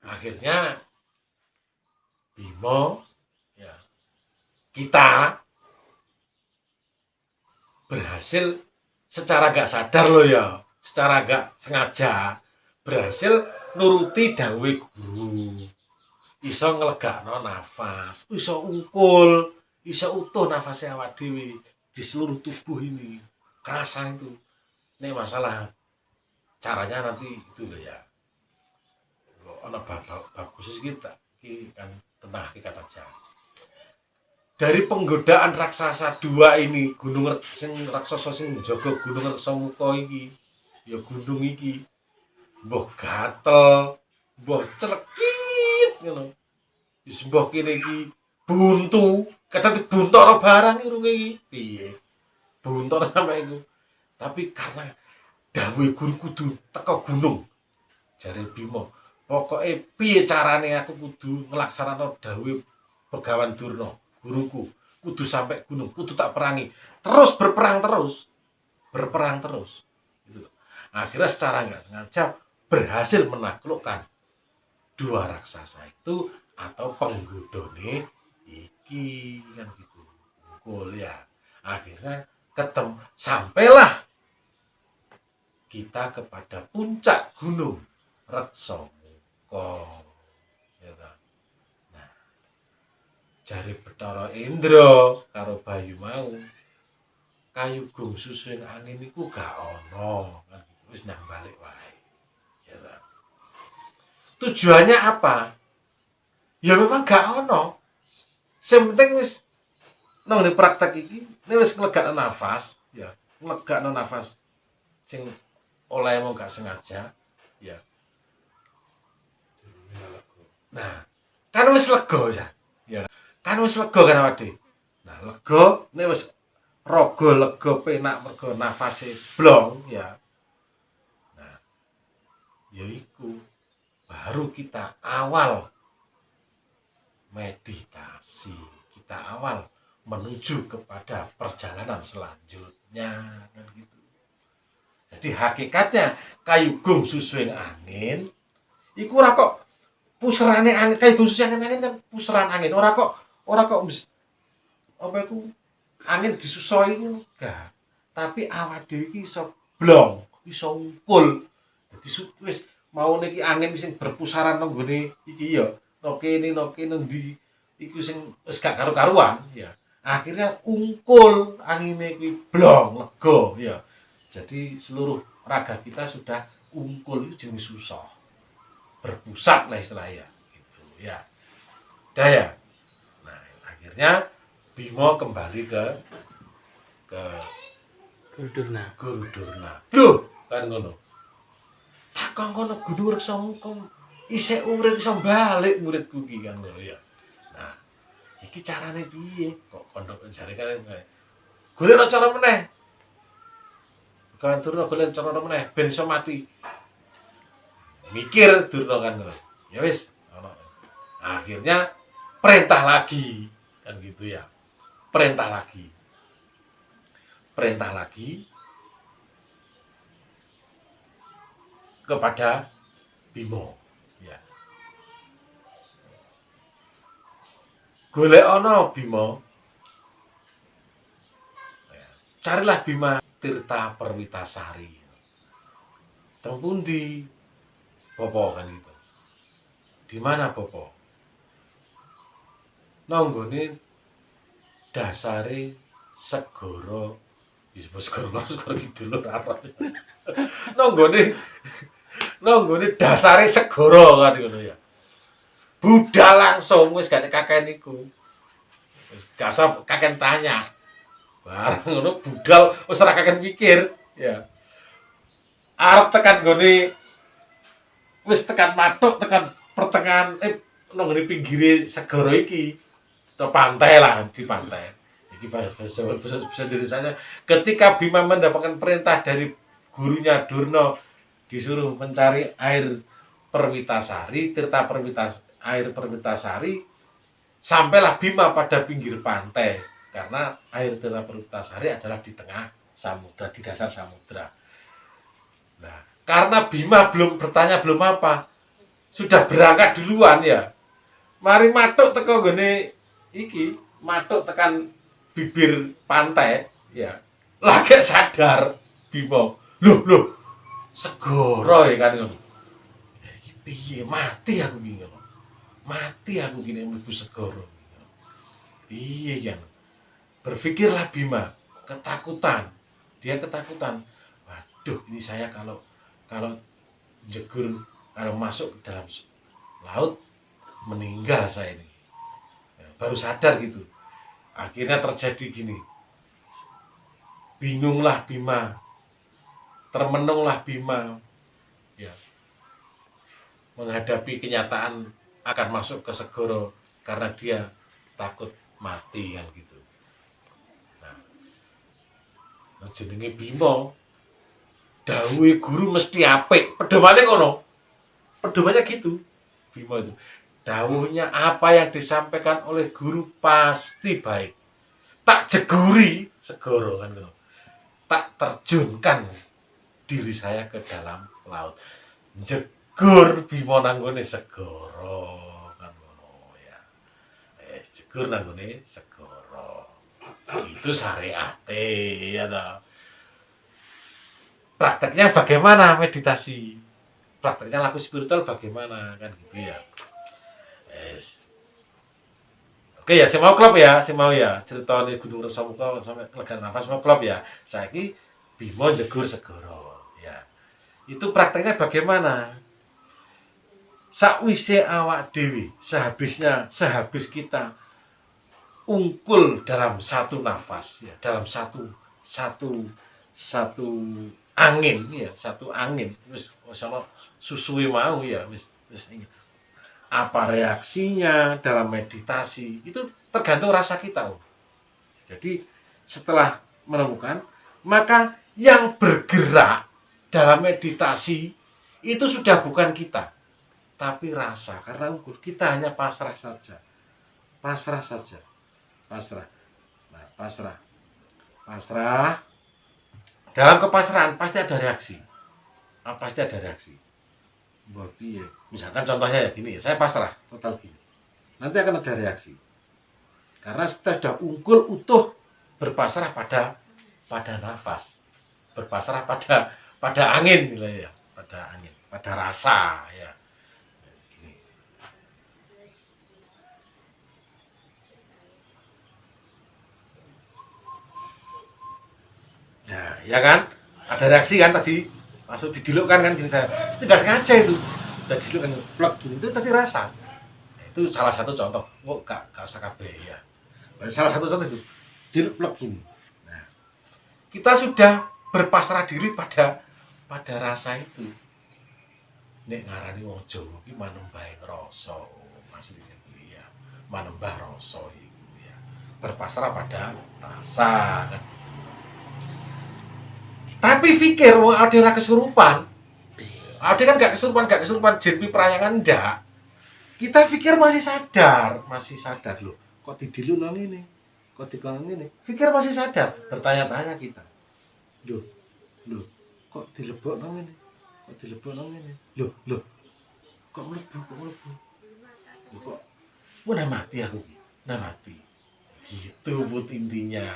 Akhirnya Bima, ya, kita berhasil secara gak sadar loh ya, secara gak sengaja berhasil nuruti dawuhe guru. Iso nglegakno nafas, iso ungkul, iso utuh nafasnya awak dhewe di seluruh tubuh ini. Kerasa itu. Ini masalah caranya nanti itu loh ya. Ana bab khusus kita iki kan tentang hakikat aja. Dari penggodaan raksasa dua ini, gunung sing raksasa sing jaga gunung Reksamuka iki, ya gunung iki, mbah gatel, mbah clekit ngono. Wis mbah kene iki buntu, kadang dibuntokno barang irunge iki. Piye? Buntok sampe iku. Tapi karena dawuhe guru kudu teko gunung. Jare Bima, pokoke piye carane aku kudu nglaksanakno dawuhe Begawan Durna, guruku. Kudu sampai gunung, kudu tak perangi. Terus berperang terus. Berperang terus. Gitu. Akhirnya secara nggak sengaja berhasil menaklukkan dua raksasa itu atau penggodone iki kan gitu. Cool ya. Akhirnya ketemu, sampailah kita kepada puncak gunung Reksamuka. Ya kan? Nah, jare Bathara Indra karo Bayu mau, Kayugung Suswing Angin iku gak ono kan gitu. Wis nang balik wae. Ya kan? Tujuannya apa? Ya memang gak ono. Sing penting wis nang praktek iki, wis nglegakno nafas, ya, nglegakno nafas sing oleh mau gak sengaja, ya. Nah, kan wis lega ya. Ya. Kan wis lega kan awake dhewe. Nah, lega nek wis raga lega penak mergo nafase blong ya. Nah, yaiku baru kita awal meditasi, kita awal menuju kepada perjalanan selanjutnya kan gitu. Jadi hakikatnya Kayugung Suswing Angin iku ora kok puserane angin, Kayugung Suswing Angin kan puseran angin, ora kok apa iku angin disusoi enggak. Tapi awak dhewe iki iso blong, iso ngumpul. Dadi wis mau niki angin sing berpusaran nang gone iki ya, no kene ndi iku sing wis gak karu-karuan ya. Akhirnya ungkul angine kuwi blong lega ya. Jadi seluruh raga kita sudah ungkul itu jenis susah. Berpusat lah istilahnya gitu ya. Daya. Nah, akhirnya Bima kembali ke Guru Durna. Loh, kan ngono. Tak kok ngono Gunung Reksamuka isih urip iso balik muridku iki kan ngono ya. Nah, iki carane piye? Kok kondok jare kan golekno cara meneh. Kan Durna golek cara meneh ben iso mati. Mikir Durna kan ngono. Ya wis, ngono. Akhirnya perintah lagi kan gitu ya. Perintah lagi kepada Bima ya. Golek ana Bima. Ya. Carilah Bima Tirta Perwitasari. Teng pundi? Bopo kan gitu. Di mana Bopo? Nanggone dasare segara disebut segara kidul ora. Nanggone dasare segara kan ngono ya. Budal langsung wis gak kakek niku. Wis gak usah kakek tanya. Bareng ngono budal wis ora kakek mikir ya. Arep tekan gone wis tekan matuk tekan pertengahan nang pinggire segara iki. Atau pantai lah, di pantai. Ini bisa jadi sana. Ketika Bima mendapatkan perintah dari gurunya Durna disuruh mencari air Perwitasari, air Perwitasari, sampailah Bima pada pinggir pantai karena air Tirta Perwitasari adalah di tengah samudra, di dasar samudra. Nah, karena Bima belum bertanya belum apa, sudah berangkat duluan ya. Mari matuk teko gone iki, matuk tekan bibir pantai ya. Lagi sadar Bima. Loh, segoro ya kan ngono. Iki piye mati aku iki ngono. Mati aku gini mlebu segoro. Iya ya. Berpikirlah Bima, ketakutan. Dia ketakutan. Waduh, ini saya kalau jegur, kalau masuk ke dalam laut meninggal saya ini. Ya, baru sadar gitu. Akhirnya terjadi gini. Bingunglah Bima. Termenunglah Bima. Ya. Menghadapi kenyataan akan masuk ke segoro karena dia takut mati kan gitu. Nah, jenenge Bima, dawuhe guru mesti apik. Pedomane ngono. Pedomannya gitu. Bima itu. Dawuhnya apa yang disampaikan oleh guru pasti baik. Tak jeguri segoro kan ngono. Tak terjunkan diri saya ke dalam laut. Jegur Bima nanggone segoro kan ngono ya. Jegur nanggone segoro. Itu syariate ya toh. Prakteknya bagaimana meditasi? Prakteknya laku spiritual bagaimana kan gitu ya. Yes. Oke ya, saya mau klub ya, saya mau ya cerita nih Gunung Resamuka sampai lega nafas mau klub ya. Saiki Bima jegur segoro ya. Itu prakteknya bagaimana? Sakwise awak dewi, sehabis kita ungkul dalam satu nafas ya, dalam satu angin ya, satu angin wis sama susui mau ya wis ini. Apa reaksinya dalam meditasi itu tergantung rasa kita. Jadi setelah menemukan, maka yang bergerak dalam meditasi itu sudah bukan kita, tapi rasa. Karena kita hanya pasrah saja. Pasrah saja. Pasrah. Nah, pasrah. Dalam kepasrahan pasti ada reaksi. Pasti ada reaksi. Piye? Misalkan contohnya ya gini, saya pasrah total gini. Nanti akan ada reaksi. Karena kita sudah ungkul utuh berpasrah pada nafas. Berpasrah pada angin ya, pada angin, pada rasa ya. Gini. Nah, ya kan? Ada reaksi kan tadi? Masuk didilukkan kan gini saya. Tidak sengaja itu. Udah didilukkan plek gini itu tadi rasa. Nah, itu salah satu contoh. Oh, gak usah kabeh ya. Salah satu contoh itu diluk plek gini. Nah, kita sudah berpasrah diri pada rasa itu. Nek ngarani wong Jawa iki manembahe rasa, maksudnya ya. Manembah rasa itu ya. Berpasrah pada rasa kan. Tapi pikir wong ade ra kesurupan. Ade kan gak kesurupan jin perayangan ndak. Kita pikir masih sadar loh. Kok didilu nang ngene? Kok dikono ngene? Pikir masih sadar, bertanya-tanya kita. Loh, kok dilebok nang ngene? Kok dilebok nang ngene? Loh. Kok mlebu? Kok udah mati aku. Nah mati. Gitu but intinya.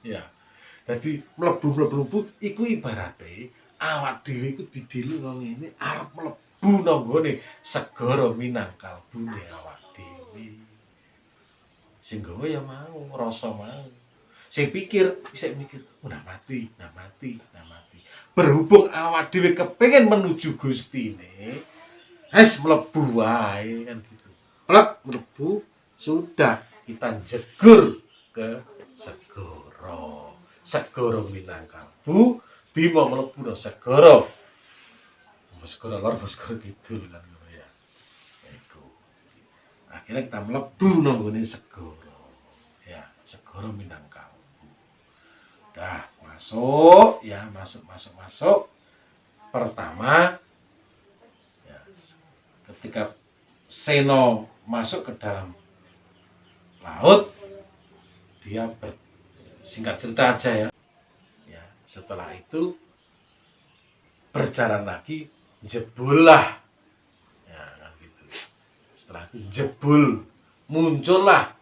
Ya. Jadi mlebu iku ibarate awak dhewe iku didilu nang ngene arep mlebu nang gone segara Minangkalbune awak dhewe. Sing gawe ya mau, rasa mau. Sing pikir, isih mikir, udah mati. Berhubung awak dhewe kepengin menuju Gustine, wis mlebu wae kan gitu. Plek mlebu, sudah kita jegur ke segara. Segara Minangkalbu, Bima mlebu nang segara. Segara lor, segara kidul kan ya. Iku. Akhirnya kita mlebu nang ngene segara. Ya, segara Minangkalbu. Dah masuk, ya masuk. Pertama ya, ketika Seno masuk ke dalam laut, dia singkat cerita aja ya. Ya, setelah itu berjalan lagi jebullah. Ya, Setelah itu jebul, muncullah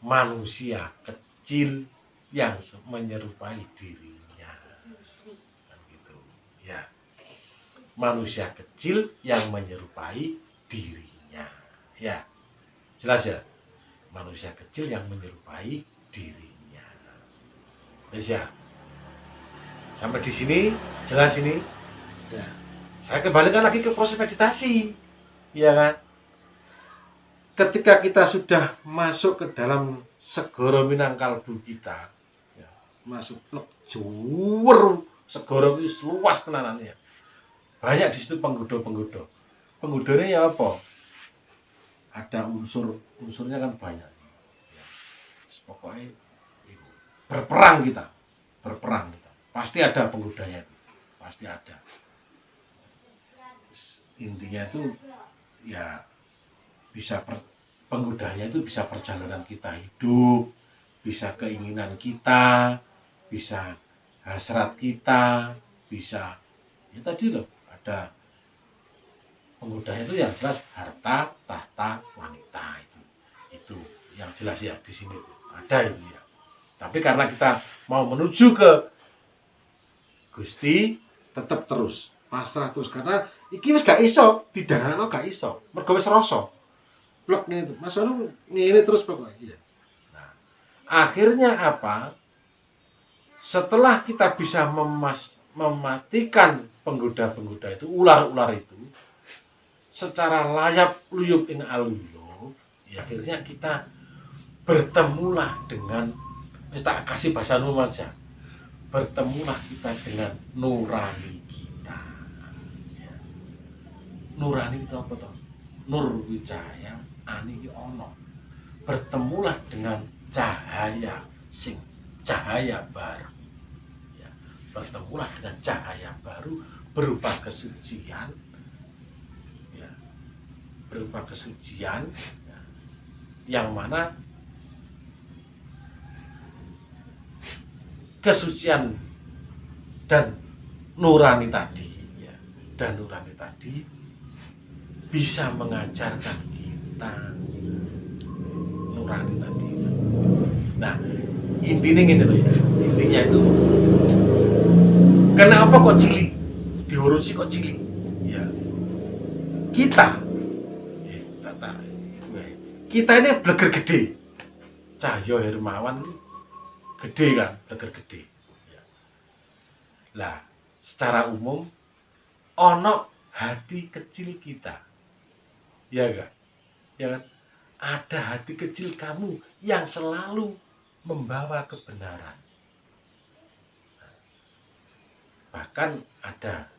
manusia kecil yang menyerupai dirinya. Kan gitu. Ya. Manusia kecil yang menyerupai dirinya. Ya. Jelas ya? Manusia kecil yang menyerupai dirinya. Jelas ya? Sampai di sini jelas ini? Ya. Saya kembalikan lagi ke proses meditasi. Ya kan? Ketika kita sudah masuk ke dalam segoro minangkalbu kita, ya, masuk juwer segoro itu luas tenanannya. Banyak di situ penggoda-penggoda. Penggodanya ya apa? Ada unsurnya kan banyak. Ya. Pokoknya berperang kita. Pasti ada penggodanya itu. Pasti ada. Intinya itu ya bisa penggodanya itu bisa perjalanan kita hidup, bisa keinginan kita, bisa hasrat kita, bisa ya tadi loh ada penggodanya itu yang jelas harta, tahta, wanita itu yang jelas ya di sini ada itu ya. Tapi karena kita mau menuju ke Gusti tetap terus pasrah terus karena iki wis gak iso didahano gak iso mergo wis rasa blok itu mas anu ngene terus pokoknya. Nah, akhirnya apa? Setelah kita bisa mematikan penggoda-penggoda itu, ular-ular itu secara layap luyup in aluyo, ya akhirnya kita bertemulah dengan tak kasih bahasa umum aja. Bertemulah kita dengan nurani kita. Ya. Nurani itu apa toh? Nur wijaya ani ki ono. Bertemulah dengan cahaya sing cahaya baru. Ya. Bertemulah dengan cahaya baru berupa kesucian. Ya. Berupa kesucian ya. Yang mana kesucian dan nurani tadi ya, dan nurani tadi bisa mengajarkan kita nurani tadi. Nah, intinya gini loh ya. Intinya itu kenapa kok cilik? Diurusi kok cilik? Ya. Kita ini bleger gede. Cahyo Hermawan ini gede kan, bleger gede. Ya. Lah, secara umum ono hati kecil kita. Ya kan? Ya kan? Ada hati kecil kamu yang selalu membawa kebenaran. Bahkan ada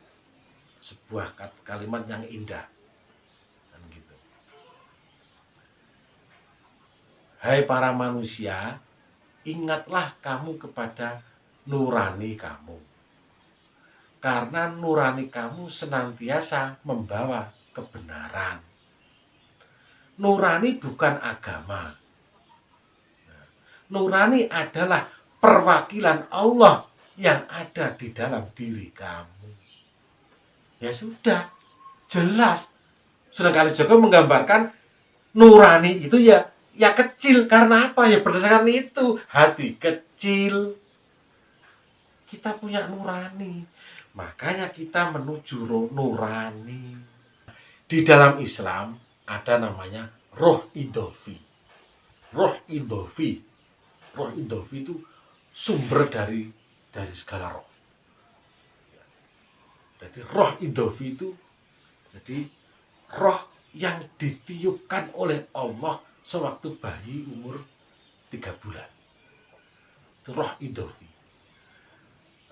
sebuah kalimat yang indah. Kan gitu. Hai para manusia, ingatlah kamu kepada nurani kamu. Karena nurani kamu senantiasa membawa kebenaran. Nurani bukan agama. Nurani adalah perwakilan Allah yang ada di dalam diri kamu. Ya sudah, jelas. Sunan Kalijaga menggambarkan nurani itu ya kecil. Karena apa? Ya berdasarkan itu, hati kecil. Kita punya nurani. Makanya kita menuju nurani. Di dalam Islam ada namanya roh idofi. Roh idofi. Roh idofi itu sumber dari segala roh. Jadi roh idofi itu jadi roh yang ditiupkan oleh Allah sewaktu bayi umur 3 bulan. Itu roh idofi.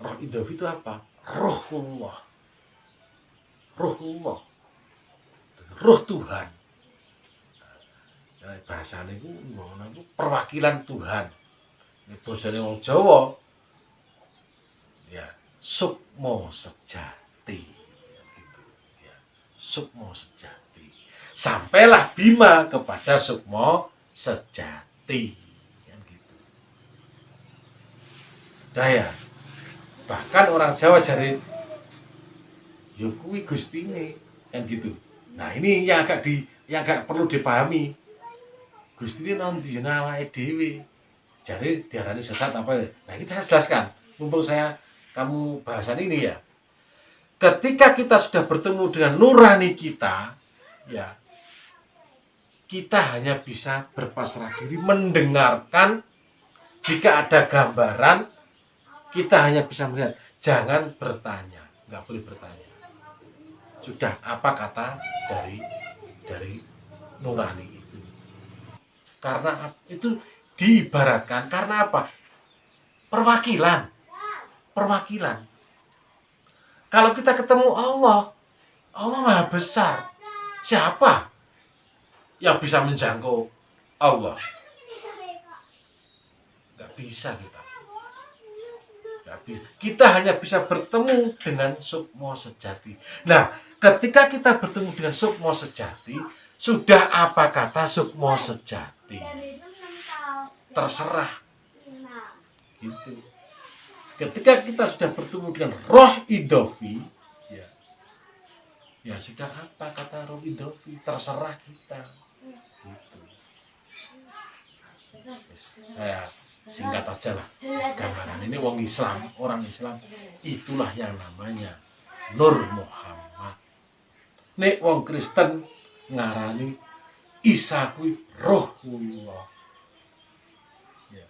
Roh idofi itu apa? Rohullah. Rohullah. Roh Tuhan. Nah, bahasanya itu perwakilan Tuhan. Ini bahasanya orang Jawa. Ya, sukmo sejati. Gitu. Ya, sukmo sejati. Sampailah Bima kepada sukmo sejati. Kan gitu. Dah ya. Bahkan orang Jawa jari yo kuwi Gustine kan gitu. Nah, ini yang agak yang gak perlu dipahami. Gusti ini nanti awake dhewe. Jadi diarani sesat apa ya? Nah, kita jelaskan. Mumpung kamu bahasan ini ya. Ketika kita sudah bertemu dengan nurani kita, ya, kita hanya bisa berpasrah diri mendengarkan. Jika ada gambaran, kita hanya bisa melihat. Jangan bertanya, nggak boleh bertanya. Sudah apa kata dari nurani itu? Karena itu diibaratkan karena apa? Perwakilan. Kalau kita ketemu Allah Maha besar. Siapa yang bisa menjangkau Allah? Nggak bisa kita. Kita hanya bisa bertemu dengan sukmo sejati. Nah, ketika kita bertemu dengan sukmo sejati, sudah apa kata sukmo sejati? Terserah. Gitu. Ketika kita sudah bertemu dengan roh idofi, ya sudah apa kata roh idofi? Terserah kita. Gitu. Saya singkat aja lah gambaran ini. Orang Islam itulah yang namanya Nur Muhammad. Nek wong Kristen ngarani Isa kuwi Ruhullah. Ya.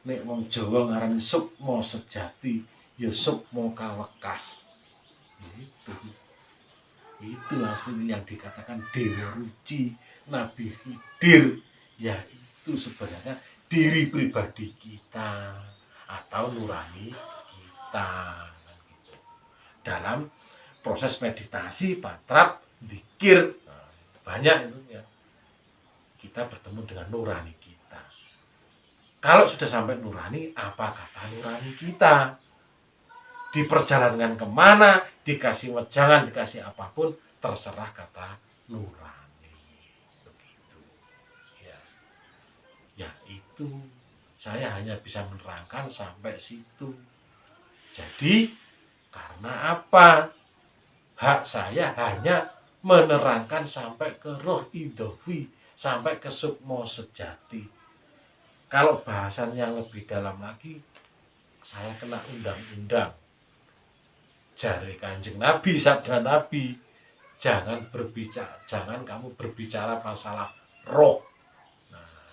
Nek wong Jawa ngarani sukmo sejati, ya sukmo kawekas. Itu aslinya yang dikatakan Dewa Ruci, Nabi Khidir, ya itu sebenarnya diri pribadi kita atau nurani kita. Dalam proses meditasi, patrap, zikir, banyak itu ya. Kita bertemu dengan nurani kita. Kalau sudah sampai nurani, apa kata nurani kita? Di perjalanan kemana, dikasih wejangan, dikasih apapun, terserah kata nurani. Begitu. Ya itu. Saya hanya bisa menerangkan sampai situ. Jadi, karena apa? Hak saya hanya menerangkan sampai ke roh idofi, sampai ke sukmo sejati. Kalau bahasan yang lebih dalam lagi, saya kena undang-undang. Jari Kanjeng Nabi, sabda Nabi, jangan kamu berbicara masalah roh. Nah,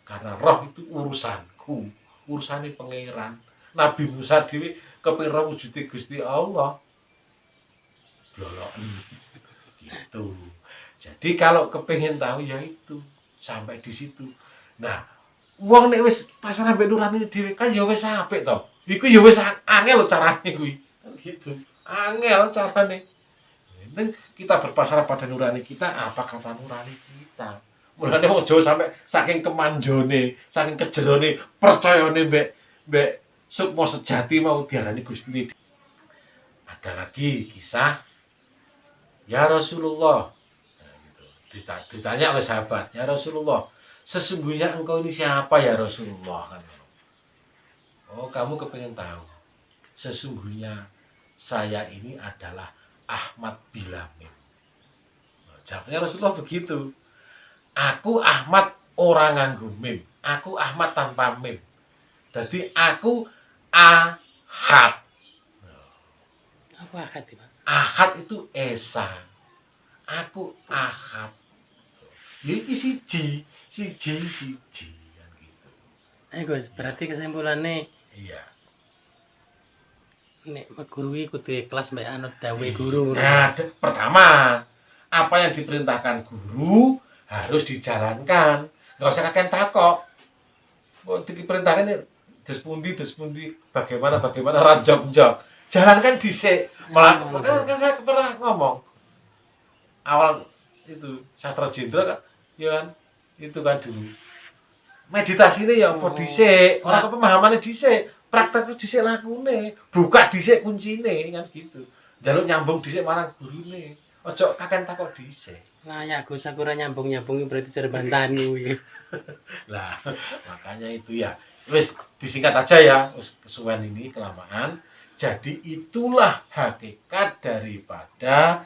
karena roh itu urusanku, urusannya pangeran. Nabi Musa dhewe kepengin roh wujude Gusti Allah. Bloloken. Gitu. Jadi kalau kepengin tahu ya itu sampai di situ. Nah, wong nek wis pasrah mbek nurani dhewe kan ya wis apik to. Iku ya wis angel carane kuwi. Gitu. Angel carane. Penting kita berpasrah pada nurani kita, apa kata nurani kita. Mulane wong Jawa sampai saking kemanjone, saking kejerone percayane mbek sukmo sejati mau diarani Gusti. Ada lagi kisah ya Rasulullah. Nah, gitu. Ditanya oleh sahabat, ya Rasulullah, sesungguhnya engkau ini siapa ya Rasulullah? Kan. Oh, kamu kepengen tahu. Sesungguhnya saya ini adalah Ahmad Bilamin. Jawabnya Rasulullah begitu. Aku Ahmad orang nganggo mim. Aku Ahmad tanpa mim. Jadi aku Ahad. Apa Ahad itu? Ahad itu Esa. Aku Ahad. Ini siji kan gitu. Gus, berarti kesimpulannya Iya. nek megurui kudu ikhlas mbek anut dawuh guru. Nah, pertama, apa yang diperintahkan guru harus dijalankan. Enggak usah kakek takok. Kok diperintahkan ini des pundi bagaimana ranjok-njok. Jalankan dhisik. Malah kan saya pernah ngomong. Awal itu sastra jenderal kan, ya kan? Itu kan dulu. Meditasi ini ya apa dhisik, ora pemahamannya dhisik. Praktek dhisik lakune, buka dhisik kuncine kan gitu. Njaluk nyambung dhisik marang gurune. Aja kaken takok dhisik. Nah, ya Gus, aku ora nyambung-nyambung berarti jerbantan kuwi. Lah, makanya itu ya. Wis disingkat aja ya, wis kesuwen ini kelamaan. Jadi itulah hakikat daripada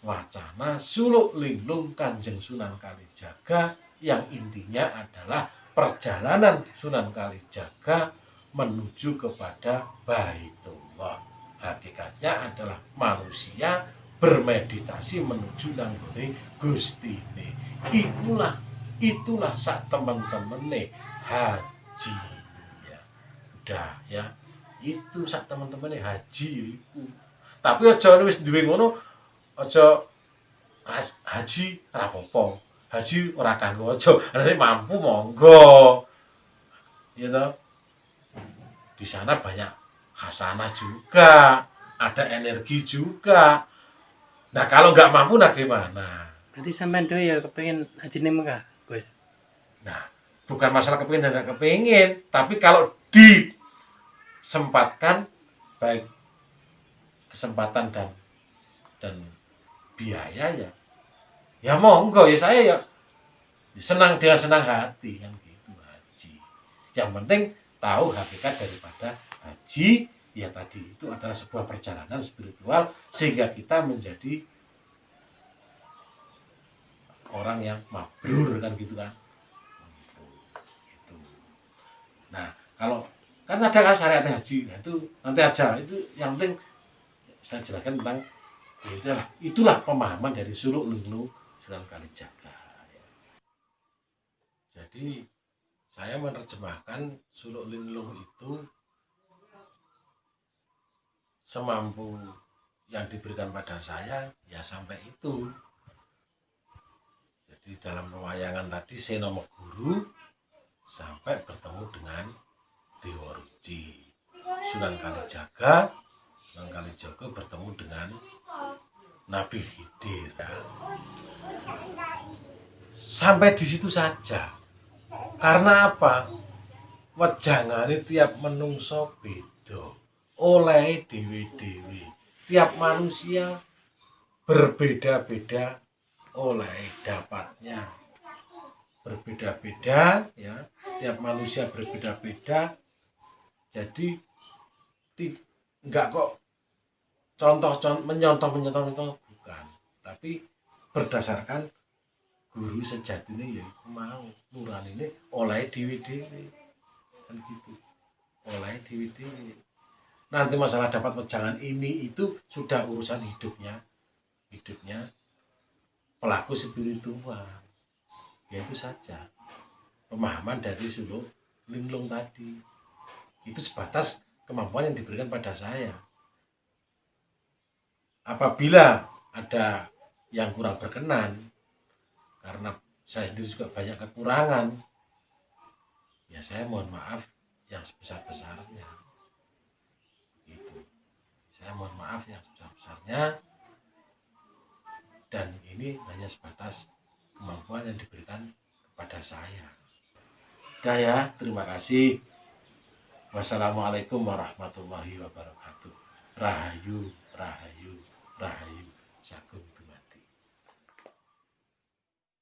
wacana suluk linglung Kanjeng Sunan Kalijaga yang intinya adalah perjalanan Sunan Kalijaga menuju kepada Baitullah. Hakikatnya adalah manusia bermeditasi menuju nanggone Gustine. Itulah sak teman-temene haji. Ya, udah ya. Itu sak teman-temene haji iku. Tapi aja wis duwe ngono, aja haji ora apa-apa. Haji ora kanggo aja. Nek mampu monggo. Ya toh. Di sana banyak hasanah juga, ada energi juga. Nah, kalau nggak mampu nah gimana? Berarti sampean dhewe ya kepengin haji ning Mekah, Gus. Nah, bukan masalah kepingin dan nggak kepingin, tapi kalau disempatkan baik kesempatan dan biaya ya monggo ya saya ya senang dengan senang hati kan gitu haji. Yang penting tahu hakikat daripada haji ya tadi itu adalah sebuah perjalanan spiritual sehingga kita menjadi orang yang mabrur kan gitu kan. Gitu. Nah, kalau kan ada kan syariat haji, nah itu nanti aja itu yang penting saya jelaskan tentang ya itulah pemahaman dari suluk linglung Sunan Kalijaga. Jadi saya menerjemahkan suluk linglung itu semampu yang diberikan pada saya ya sampai itu. Jadi dalam pewayangan tadi Seno Guru sampai bertemu dengan Dewa Ruci. Sunan Kalijaga bertemu dengan Nabi Khidir. Sampai di situ saja. Karena apa? Wejangane tiap menungso beda. Oleh dewi-dewi. Tiap manusia berbeda-beda oleh dapatnya. Berbeda-beda ya. Tiap manusia berbeda-beda. Jadi enggak kok menyontoh bukan, tapi berdasarkan guru sejatinya ya mau nuran ini oleh dewi-dewi kan gitu, oleh dewi-dewi. Nanti masalah dapat wejangan ini itu sudah urusan hidupnya pelaku spiritual. Ya itu saja pemahaman dari suluk linglung tadi. Itu sebatas kemampuan yang diberikan pada saya. Apabila ada yang kurang berkenan, karena saya sendiri juga banyak kekurangan, ya saya mohon maaf yang sebesar-besarnya. Gitu. Saya mohon maaf yang sebesar-besarnya, dan ini hanya sebatas kemampuan yang diberikan kepada saya. Udah ya, terima kasih. Wassalamualaikum warahmatullahi wabarakatuh. Rahayu, rahayu, rahayu. Sagung Tuhan.